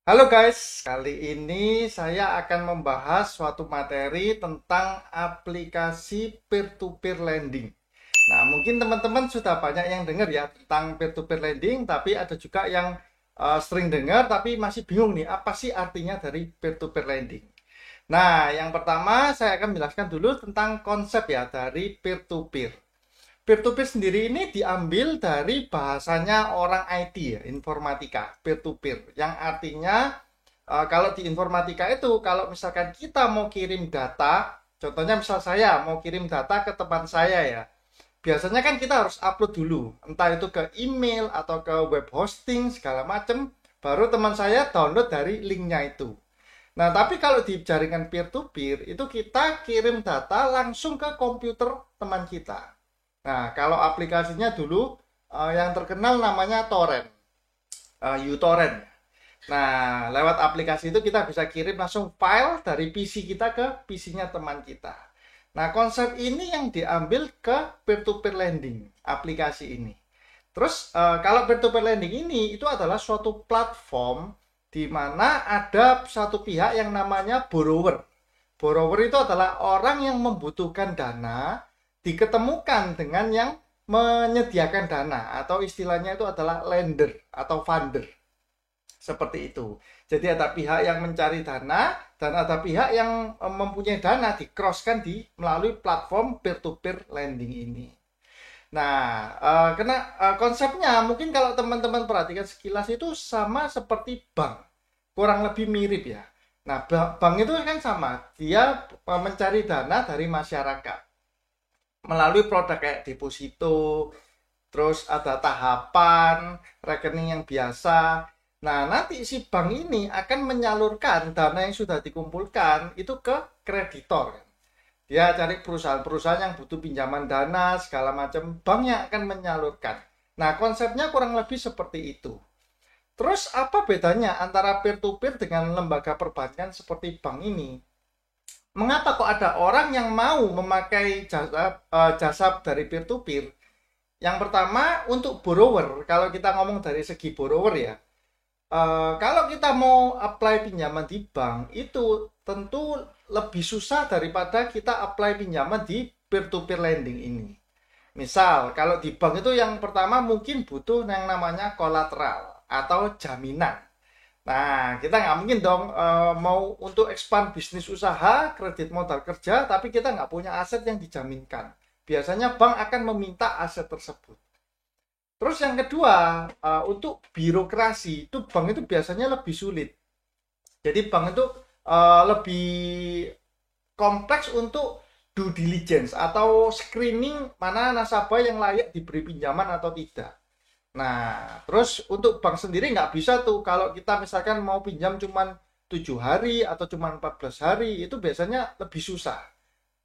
Halo guys, kali ini saya akan membahas suatu materi tentang aplikasi peer-to-peer lending. Nah, mungkin teman-teman sudah banyak yang dengar ya tentang peer-to-peer lending, tapi ada juga yang sering dengar tapi masih bingung nih, apa sih artinya dari peer-to-peer lending. Nah, yang pertama saya akan menjelaskan dulu tentang konsep ya dari peer-to-peer. Peer-to-peer sendiri ini diambil dari bahasanya orang IT ya, informatika, peer-to-peer, yang artinya kalau di informatika itu, kalau misalkan kita mau kirim data, contohnya misal saya mau kirim data ke teman saya ya, biasanya kan kita harus upload dulu, entah itu ke email atau ke web hosting segala macam, baru teman saya download dari linknya itu. Nah, tapi kalau di jaringan peer-to-peer, itu kita kirim data langsung ke komputer teman kita. Nah, kalau aplikasinya dulu yang terkenal namanya torrent, uTorrent. Nah, lewat aplikasi itu kita bisa kirim langsung file dari PC kita ke PC-nya teman kita. Nah, konsep ini yang diambil ke peer-to-peer lending, aplikasi ini. Terus, kalau peer-to-peer lending ini itu adalah suatu platform di mana ada satu pihak yang namanya borrower. Borrower itu adalah orang yang membutuhkan dana diketemukan dengan yang menyediakan dana atau istilahnya itu adalah lender atau funder. Seperti itu. Jadi ada pihak yang mencari dana dan ada pihak yang mempunyai dana di-cross-kan melalui platform peer-to-peer lending ini. Nah, konsepnya mungkin kalau teman-teman perhatikan sekilas itu sama seperti bank. Kurang lebih mirip ya. Nah, bank itu kan sama. Dia mencari dana dari masyarakat melalui produk kayak deposito, terus ada tahapan, rekening yang biasa. Nah, nanti si bank ini akan menyalurkan dana yang sudah dikumpulkan itu ke kreditor. Dia cari perusahaan-perusahaan yang butuh pinjaman dana, segala macam, banknya akan menyalurkan. Nah, konsepnya kurang lebih seperti itu. Terus apa bedanya antara peer-to-peer dengan lembaga perbankan seperti bank ini? Mengapa kok ada orang yang mau memakai jasa dari peer-to-peer? Yang pertama, untuk borrower, kalau kita ngomong dari segi borrower ya, kalau kita mau apply pinjaman di bank, itu tentu lebih susah daripada kita apply pinjaman di peer-to-peer lending ini. Misal, kalau di bank itu yang pertama mungkin butuh yang namanya kolateral atau jaminan. Nah, kita nggak mungkin dong mau untuk expand bisnis usaha, kredit modal kerja, tapi kita nggak punya aset yang dijaminkan. Biasanya bank akan meminta aset tersebut. Terus yang kedua, untuk birokrasi, itu bank itu biasanya lebih sulit. Jadi bank itu lebih kompleks untuk due diligence atau screening mana nasabah yang layak diberi pinjaman atau tidak. Nah, terus untuk bank sendiri nggak bisa tuh kalau kita misalkan mau pinjam cuman 7 hari atau cuma 14 hari, itu biasanya lebih susah.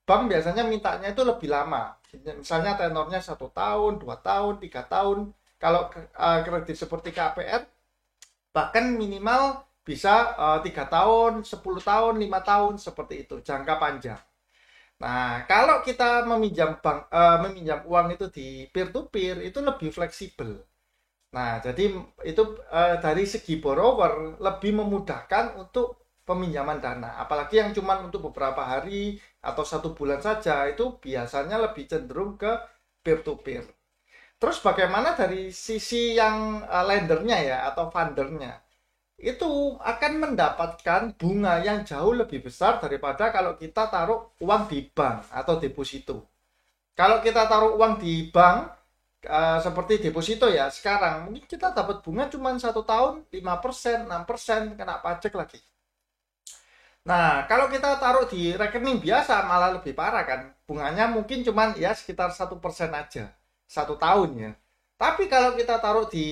Bank biasanya mintanya itu lebih lama. Misalnya tenornya 1 tahun, 2 tahun, 3 tahun. Kalau kredit seperti KPR, bahkan minimal bisa 3 tahun, 10 tahun, 5 tahun seperti itu, jangka panjang. Nah, kalau kita meminjam uang itu di peer to peer itu lebih fleksibel. Nah, jadi itu dari segi borrower lebih memudahkan untuk peminjaman dana. Apalagi yang cuma untuk beberapa hari atau 1 bulan saja, itu biasanya lebih cenderung ke peer to peer. Terus bagaimana dari sisi yang lendernya ya atau fundernya? Itu akan mendapatkan bunga yang jauh lebih besar daripada kalau kita taruh uang di bank atau deposito. Kalau kita taruh uang di bank, seperti deposito ya, sekarang mungkin kita dapat bunga cuma 1 tahun 5%, 6%, kena pajak lagi. Nah, kalau kita taruh di rekening biasa malah lebih parah kan. Bunganya mungkin cuma ya sekitar 1% aja. 1 tahun ya. Tapi kalau kita taruh di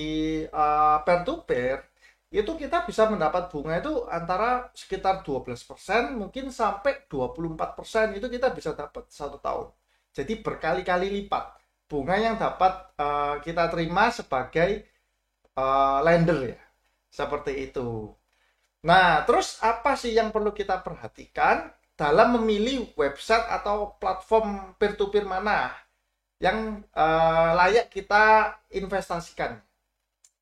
peer to peer, itu kita bisa mendapat bunga itu antara sekitar 12%, mungkin sampai 24% itu kita bisa dapat 1 tahun. Jadi berkali-kali lipat bunga yang dapat kita terima sebagai lender ya. Seperti itu. Nah, terus apa sih yang perlu kita perhatikan dalam memilih website atau platform peer-to-peer mana yang layak kita investasikan?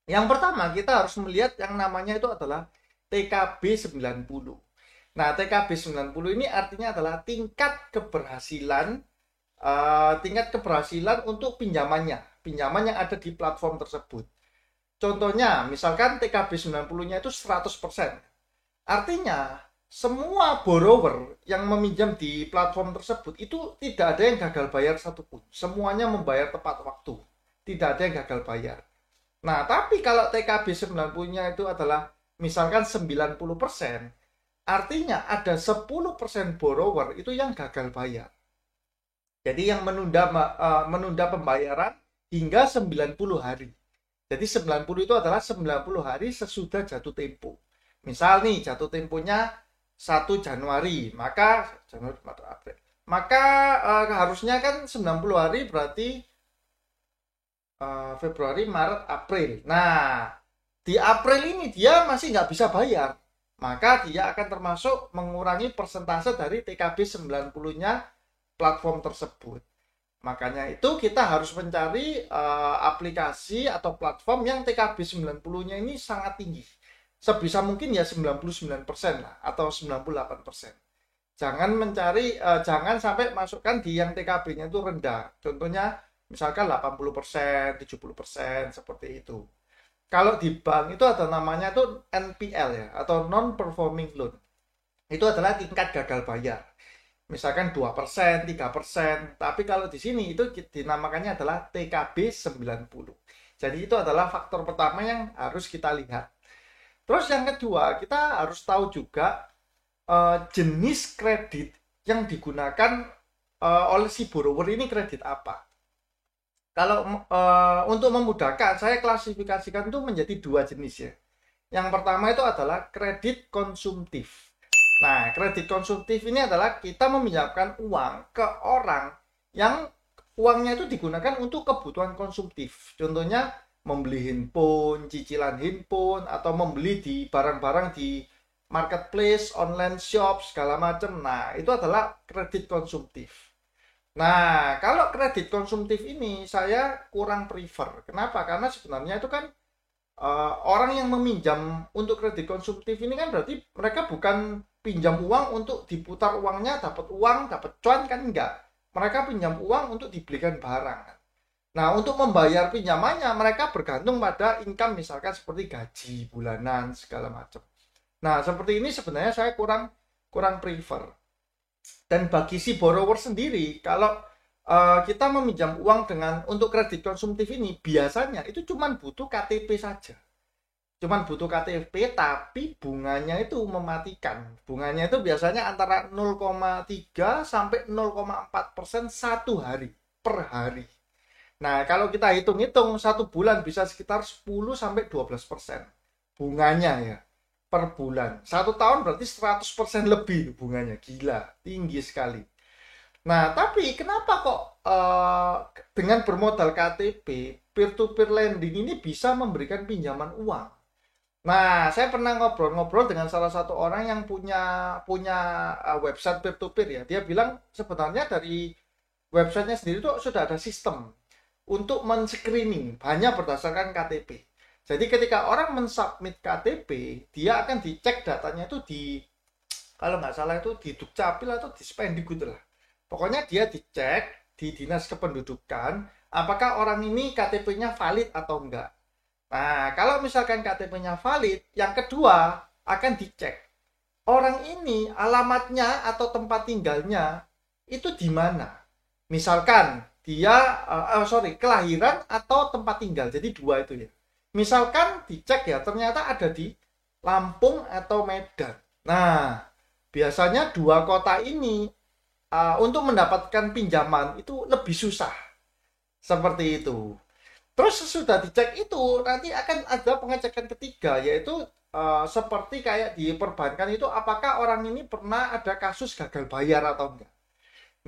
Yang pertama, kita harus melihat yang namanya itu adalah TKB 90. Nah, TKB 90 ini artinya adalah tingkat keberhasilan untuk pinjaman yang ada di platform tersebut. Contohnya, misalkan TKB 90-nya itu 100%. Artinya, semua borrower yang meminjam di platform tersebut itu tidak ada yang gagal bayar satupun. Semuanya membayar tepat waktu. Tidak ada yang gagal bayar. Nah, tapi kalau TKB 90-nya itu adalah misalkan 90%, artinya ada 10% borrower itu yang gagal bayar. Jadi yang menunda pembayaran hingga 90 hari. Jadi 90 itu adalah 90 hari sesudah jatuh tempo. Misal nih jatuh temponya 1 Januari, maka Januari, Maret, April. Maka harusnya kan 90 hari berarti Februari, Maret, April. Nah, di April ini dia masih nggak bisa bayar. Maka dia akan termasuk mengurangi persentase dari TKB 90-nya platform tersebut. Makanya itu kita harus mencari aplikasi atau platform yang TKB 90-nya ini sangat tinggi. Sebisa mungkin ya 99% lah atau 98%. Jangan sampai masukkan di yang TKB-nya itu rendah. Contohnya misalkan 80%, 70% seperti itu. Kalau di bank itu ada namanya tuh NPL ya atau non performing loan. Itu adalah tingkat gagal bayar. Misalkan 2%, 3%, tapi kalau di sini itu dinamakannya adalah TKB 90. Jadi itu adalah faktor pertama yang harus kita lihat. Terus yang kedua, kita harus tahu juga jenis kredit yang digunakan oleh si borrower ini kredit apa. Kalau untuk memudahkan, saya klasifikasikan itu menjadi 2 jenis ya. Yang pertama itu adalah kredit konsumtif. Nah, kredit konsumtif ini adalah kita meminjamkan uang ke orang yang uangnya itu digunakan untuk kebutuhan konsumtif. Contohnya membeli handphone, cicilan handphone, atau membeli di barang-barang di marketplace, online shop, segala macam. Nah, itu adalah kredit konsumtif. Nah, kalau kredit konsumtif ini saya kurang prefer. Kenapa? Karena sebenarnya itu kan orang yang meminjam untuk kredit konsumtif ini kan berarti mereka bukan pinjam uang untuk diputar uangnya, dapat uang, dapat cuan kan enggak. Mereka pinjam uang untuk dibelikan barang. Nah, untuk membayar pinjamannya mereka bergantung pada income misalkan seperti gaji bulanan segala macam. Nah, seperti ini sebenarnya saya kurang prefer. Dan bagi si borrower sendiri, kalau kita meminjam uang untuk kredit konsumtif ini, biasanya itu cuma butuh KTP saja. Cuman butuh KTP, tapi bunganya itu mematikan. Bunganya itu biasanya antara 0,3 sampai 0,4% satu hari, per hari. Nah, kalau kita hitung-hitung, 1 bulan bisa sekitar 10 sampai 12% bunganya ya, per bulan. 1 tahun berarti 100% lebih bunganya. Gila, tinggi sekali. Nah, tapi kenapa kok dengan bermodal KTP, peer-to-peer lending ini bisa memberikan pinjaman uang? Nah, saya pernah ngobrol-ngobrol dengan salah satu orang yang punya website peer-to-peer ya. Dia bilang sebenarnya dari websitenya sendiri itu sudah ada sistem untuk men-screening hanya berdasarkan KTP. Jadi ketika orang mensubmit KTP, dia akan dicek datanya itu kalau nggak salah itu di Dukcapil atau di Spendikbud lah. Pokoknya dia dicek di Dinas Kependudukan, apakah orang ini KTP-nya valid atau enggak. Nah, kalau misalkan KTP-nya valid, yang kedua akan dicek. Orang ini alamatnya atau tempat tinggalnya itu di mana. Misalkan dia, kelahiran atau tempat tinggal. Jadi 2 itu ya. Misalkan dicek ya, ternyata ada di Lampung atau Medan. Nah, biasanya 2 kota ini untuk mendapatkan pinjaman itu lebih susah. Seperti itu. Terus sesudah dicek itu, nanti akan ada pengecekan ketiga, yaitu seperti kayak di perbankan itu, apakah orang ini pernah ada kasus gagal bayar atau enggak.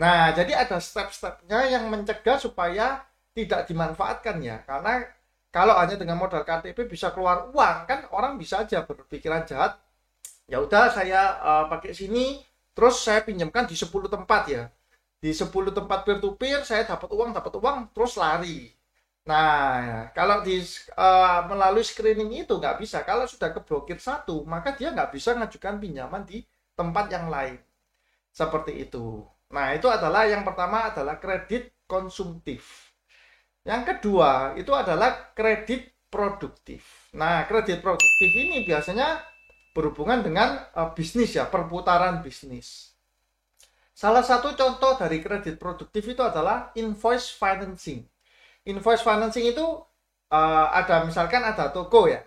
Nah, jadi ada step-stepnya yang mencegah supaya tidak dimanfaatkan ya. Karena kalau hanya dengan modal KTP bisa keluar uang, kan orang bisa aja berpikiran jahat. Ya udah saya pakai sini, terus saya pinjamkan di 10 tempat ya. Di 10 tempat peer to peer saya dapat uang, terus lari. Nah, kalau melalui screening itu nggak bisa. Kalau sudah keblokir satu, maka dia nggak bisa ngajukan pinjaman di tempat yang lain. Seperti itu. Nah, itu adalah yang pertama adalah kredit konsumtif. Yang kedua, itu adalah kredit produktif. Nah, kredit produktif ini biasanya berhubungan dengan bisnis ya, perputaran bisnis. Salah satu contoh dari kredit produktif itu adalah invoice financing. Invoice financing itu ada misalkan ada toko ya.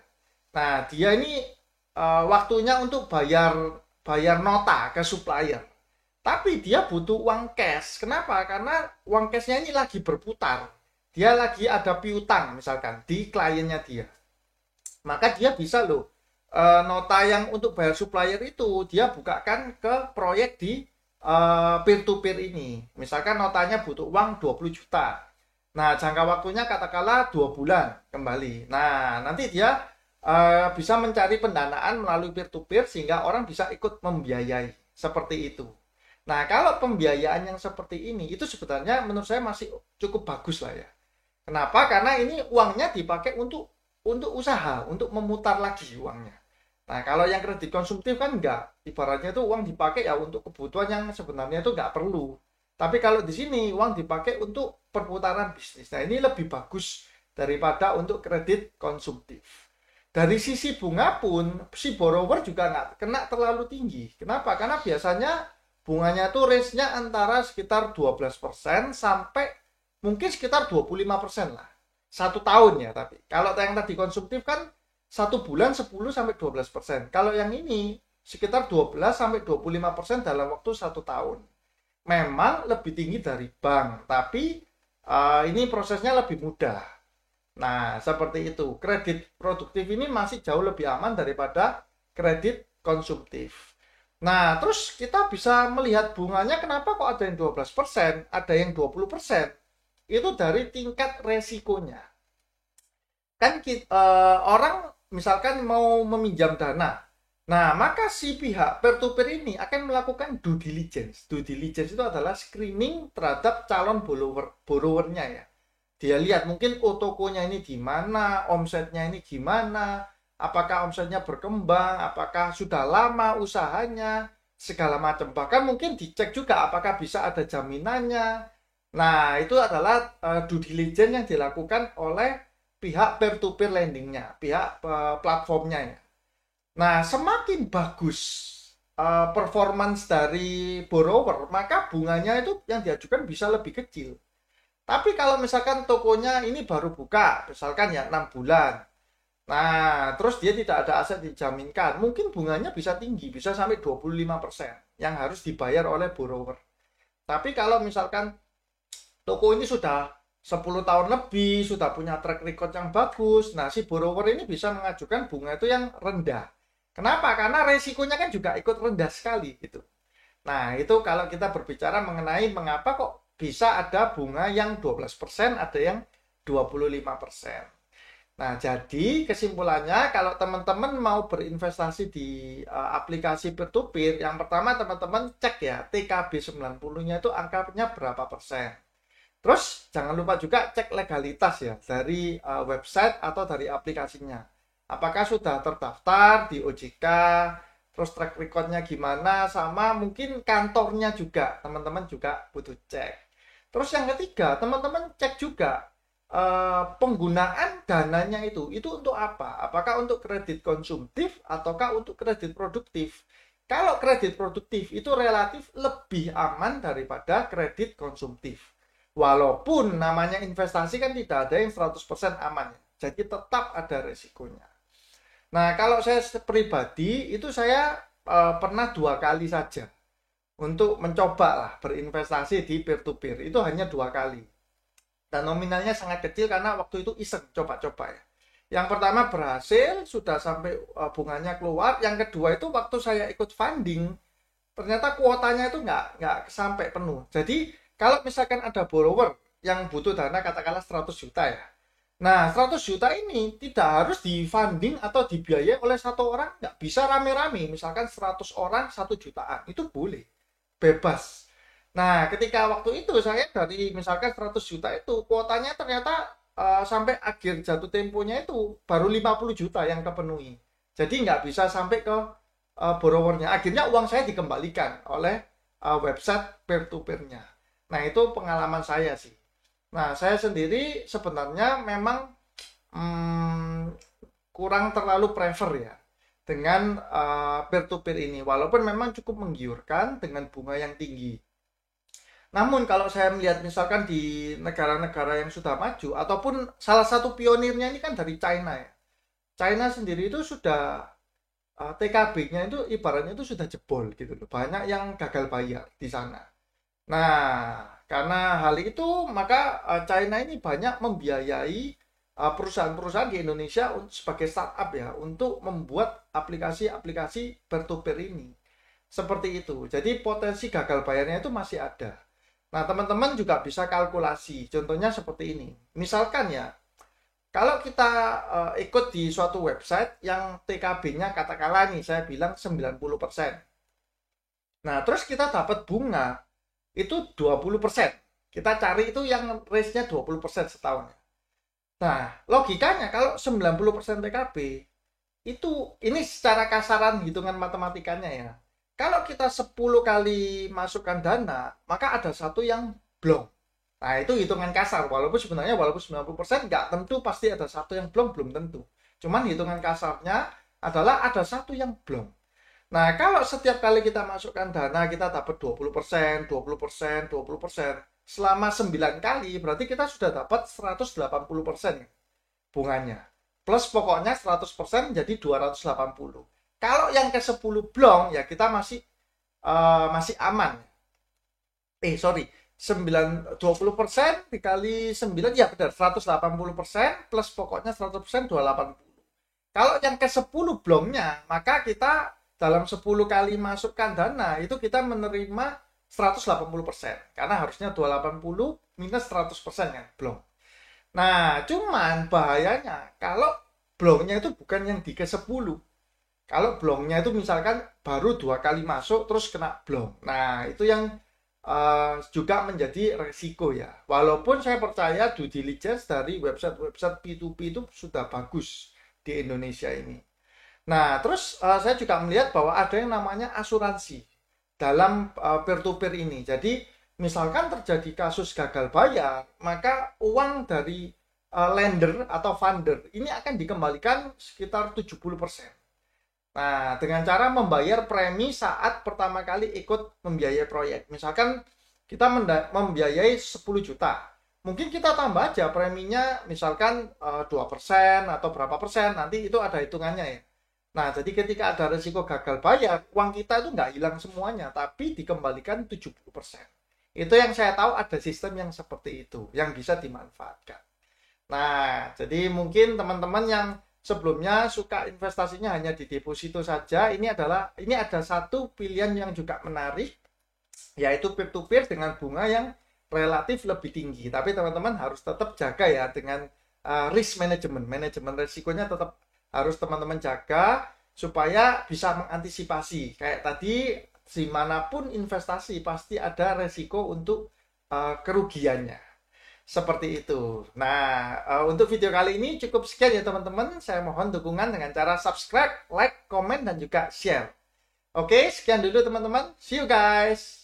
Nah, dia ini waktunya untuk bayar bayar nota ke supplier. Tapi dia butuh uang cash. Kenapa? Karena uang cashnya ini lagi berputar. Dia lagi ada piutang misalkan di kliennya dia. Maka dia bisa loh nota yang untuk bayar supplier itu dia bukakan ke proyek di peer to peer ini. Misalkan notanya butuh uang 20 juta. Nah, jangka waktunya katakanlah 2 bulan kembali. Nah, nanti dia bisa mencari pendanaan melalui peer to peer sehingga orang bisa ikut membiayai. Seperti itu. Nah, kalau pembiayaan yang seperti ini itu sebenarnya menurut saya masih cukup bagus lah ya. Kenapa? Karena ini uangnya dipakai untuk usaha, untuk memutar lagi uangnya. Nah, kalau yang kredit konsumtif kan enggak. Ibaratnya itu uang dipakai ya untuk kebutuhan yang sebenarnya itu enggak perlu. Tapi kalau di sini uang dipakai untuk perputaran bisnis. Nah, ini lebih bagus daripada untuk kredit konsumtif. Dari sisi bunga pun, si borrower juga nggak kena terlalu tinggi. Kenapa? Karena biasanya bunganya tuh range-nya antara sekitar 12% sampai mungkin sekitar 25% lah. 1 tahun ya tapi. Kalau yang tadi konsumtif kan 1 bulan 10 sampai 12%. Kalau yang ini sekitar 12 sampai 25% dalam waktu 1 tahun. Memang lebih tinggi dari bank, tapi ini prosesnya lebih mudah. Nah, seperti itu. Kredit produktif ini masih jauh lebih aman daripada kredit konsumtif. Nah, terus kita bisa melihat bunganya kenapa kok ada yang 12%, ada yang 20%. Itu dari tingkat resikonya. Kan orang misalkan mau meminjam dana. Nah, maka si pihak peer-to-peer ini akan melakukan due diligence. Due diligence itu adalah screening terhadap calon borrowernya ya. Dia lihat mungkin tokonya ini gimana, omsetnya ini gimana, apakah omsetnya berkembang, apakah sudah lama usahanya, segala macam. Bahkan mungkin dicek juga apakah bisa ada jaminannya. Nah, itu adalah due diligence yang dilakukan oleh pihak peer-to-peer lendingnya, pihak platformnya ya. Nah, semakin bagus performance dari borrower, maka bunganya itu yang diajukan bisa lebih kecil. Tapi kalau misalkan tokonya ini baru buka, misalkan ya 6 bulan, nah, terus dia tidak ada aset dijaminkan. Mungkin bunganya bisa tinggi, bisa sampai 25% yang harus dibayar oleh borrower. Tapi kalau misalkan toko ini sudah 10 tahun lebih, sudah punya track record yang bagus, nah si borrower ini bisa mengajukan bunga itu yang rendah. Kenapa? Karena resikonya kan juga ikut rendah sekali gitu. Nah, itu kalau kita berbicara mengenai mengapa kok bisa ada bunga yang 12%, ada yang 25%. Nah, jadi kesimpulannya kalau teman-teman mau berinvestasi di aplikasi peer-to-peer, yang pertama teman-teman cek ya TKB 90-nya itu angkanya berapa persen. Terus jangan lupa juga cek legalitas ya dari website atau dari aplikasinya. Apakah sudah terdaftar di OJK, terus track recordnya gimana, sama mungkin kantornya juga, teman-teman juga butuh cek. Terus yang ketiga, teman-teman cek juga penggunaan dananya itu untuk apa? Apakah untuk kredit konsumtif ataukah untuk kredit produktif? Kalau kredit produktif itu relatif lebih aman daripada kredit konsumtif. Walaupun namanya investasi kan tidak ada yang 100% aman. Jadi tetap ada resikonya. Nah, kalau saya pribadi itu saya pernah 2 kali saja untuk mencoba lah berinvestasi di peer to peer. Itu hanya 2 kali. Dan nominalnya sangat kecil karena waktu itu iseng coba-coba ya. Yang pertama berhasil, sudah sampai bunganya keluar. Yang kedua itu waktu saya ikut funding, ternyata kuotanya itu nggak sampai penuh. Jadi kalau misalkan ada borrower yang butuh dana katakanlah 100 juta ya. Nah, 100 juta ini tidak harus di funding atau dibiayai oleh satu orang. Nggak bisa rame-rame. Misalkan 100 orang 1 jutaan. Itu boleh. Bebas. Nah, ketika waktu itu saya dari misalkan 100 juta itu kuotanya ternyata sampai akhir jatuh temponya itu baru 50 juta yang kepenuhi. Jadi nggak bisa sampai ke borrowernya. Akhirnya uang saya dikembalikan oleh website peer-to-peer-nya. Nah, itu pengalaman saya sih. Nah, saya sendiri sebenarnya memang kurang terlalu prefer ya dengan peer-to-peer ini. Walaupun memang cukup menggiurkan dengan bunga yang tinggi. Namun kalau saya melihat misalkan di negara-negara yang sudah maju, ataupun salah satu pionirnya ini kan dari China ya. China sendiri itu sudah TKB-nya itu ibaratnya itu sudah jebol gitu loh. Banyak yang gagal bayar di sana. Nah, karena hal itu maka China ini banyak membiayai perusahaan-perusahaan di Indonesia sebagai startup ya untuk membuat aplikasi-aplikasi peer-to-peer ini. Seperti itu. Jadi potensi gagal bayarnya itu masih ada. Nah, teman-teman juga bisa kalkulasi. Contohnya seperti ini. Misalkan ya, kalau kita ikut di suatu website yang TKB-nya katakanlah nih, saya bilang 90%. Nah, terus kita dapat bunga itu 20%. Kita cari itu yang range-nya 20% setahun. Nah, logikanya kalau 90% TKB, itu ini secara kasaran hitungan matematikanya ya. Kalau kita 10 kali masukkan dana, maka ada satu yang blong. Nah, itu hitungan kasar. Walaupun sebenarnya 90% nggak tentu pasti ada satu yang blong, belum tentu. Cuman hitungan kasarnya adalah ada satu yang blong. Nah, kalau setiap kali kita masukkan dana, kita dapat 20%, 20%, 20%. Selama 9 kali, berarti kita sudah dapat 180% bunganya. Plus pokoknya 100% jadi 280. Kalau yang ke 10 blong ya kita masih aman. 20% dikali 9 ya benar 180% plus pokoknya 100% 280. Kalau yang ke 10 blongnya maka kita dalam 10 kali masukkan dana itu kita menerima 180% karena harusnya 280 minus 100% kan blong. Nah, cuman bahayanya kalau blongnya itu bukan yang di ke 10. Kalau blongnya itu misalkan baru 2 kali masuk terus kena blong. Nah, itu yang juga menjadi resiko ya. Walaupun saya percaya due diligence dari website-website P2P itu sudah bagus di Indonesia ini. Nah, terus saya juga melihat bahwa ada yang namanya asuransi dalam peer-to-peer ini. Jadi, misalkan terjadi kasus gagal bayar, maka uang dari lender atau funder ini akan dikembalikan sekitar 70%. Nah, dengan cara membayar premi saat pertama kali ikut membiayai proyek. Misalkan kita membiayai 10 juta. Mungkin kita tambah aja preminya misalkan 2% atau berapa persen. Nanti itu ada hitungannya ya. Nah, jadi ketika ada risiko gagal bayar, uang kita itu nggak hilang semuanya, tapi dikembalikan 70%. Itu yang saya tahu ada sistem yang seperti itu, yang bisa dimanfaatkan. Nah, jadi mungkin teman-teman yang sebelumnya suka investasinya hanya di deposito saja, ini ada satu pilihan yang juga menarik, yaitu peer-to-peer dengan bunga yang relatif lebih tinggi. Tapi teman-teman harus tetap jaga ya dengan risk management, manajemen risikonya tetap harus teman-teman jaga supaya bisa mengantisipasi. Kayak tadi, dimanapun investasi pasti ada resiko untuk kerugiannya. Seperti itu. Nah, untuk video kali ini cukup sekian ya teman-teman. Saya mohon dukungan dengan cara subscribe, like, komen, dan juga share. Oke, sekian dulu teman-teman. See you guys.